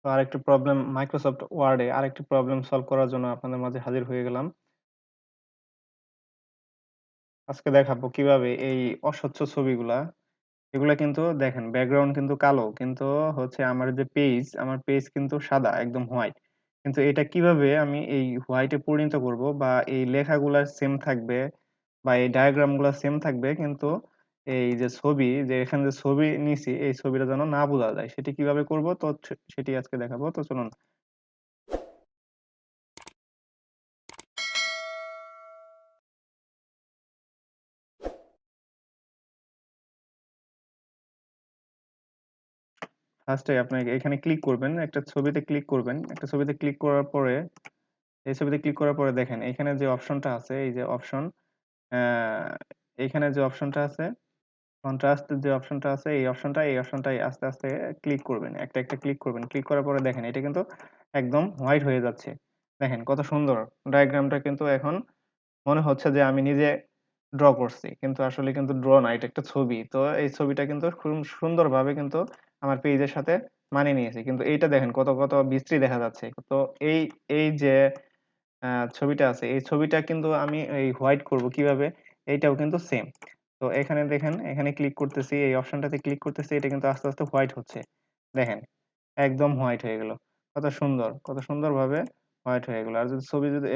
তো আরেকটি problem Microsoft ওয়ার্ডে আরেকটি প্রবলেম সলভ করার জন্য আপনাদের মাঝে হাজির হয়ে গেলাম। আজকে দেখাবো কিভাবে এই অস্বচ্ছ ছবিগুলা, এগুলা কিন্তু দেখেন ব্যাকগ্রাউন্ড কিন্তু কালো। কিন্তু হচ্ছে আমার পেজ কিন্তু সাদা একদম হোয়াইট। কিন্তু এটা কিভাবে আমি এই হোয়াইটে পরিণত করব বা এই লেখাগুলা সেম থাকবে বা এই ডায়াগ্রাম গুলা সেম থাকবে কিন্তু এই যে ছবি যে এখানে যে ছবি নিছি এই ছবিটা যেন না বোঝা যায় সেটি কিভাবে করব তো সেটি আজকে দেখাবো। তো চলুন। ফার্স্টে আপনাকে এখানে ক্লিক করবেন, একটা ছবিতে ক্লিক করবেন। একটা ছবিতে ক্লিক করার পরে এই ছবিতে ক্লিক করার পরে দেখেন এখানে যে অপশনটা আছে এই যে অপশন এইখানে যে অপশনটা আছে কন্ট্রাস্ট যে অপশনটা আছে এই অপশনটাই আস্তে আস্তে ক্লিক করবেন, একটা একটা ক্লিক করবেন। ক্লিক করার পরে দেখেন এটা কিন্তু একদম হোয়াইট হয়ে যাচ্ছে। দেখেন কত সুন্দর ডায়াগ্রামটা কিন্তু এখন মনে হচ্ছে যে আমি নিজে ড্র করছি, কিন্তু আসলে কিন্তু ড্র না, এটা একটা ছবি। তো এই ছবিটা কিন্তু খুব সুন্দরভাবে কিন্তু আমার পেজের সাথে মানিয়ে নিয়েছে। কিন্তু এইটা দেখেন কত কত বিশ্রী দেখা যাচ্ছে। তো এই এই যে ছবিটা আছে এই ছবিটা কিন্তু আমি এই হোয়াইট করব কিভাবে, এইটাও কিন্তু সেম। তো এখানে দেখেন, এখানে ক্লিক করতেছি, এই অপশনটাতে ক্লিক করতেছি, এটা কিন্তু আস্তে আস্তে হোয়াইট হচ্ছে। দেখেন একদম হোয়াইট হয়ে গেল। কত সুন্দর, কত সুন্দরভাবে হোয়াইট হয়ে গেল। আর যদি ছবি যদি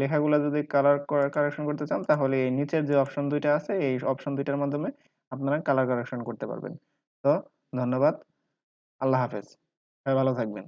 লেখাগুলা যদি কারেকশন করতে চান তাহলে এই নিচের যে অপশন ২ টা আছে এই অপশন ২ টার মাধ্যমে আপনারা কালার কারেকশন করতে পারবেন। তো ধন্যবাদ। আল্লাহ হাফেজ। সবাই ভালো থাকবেন।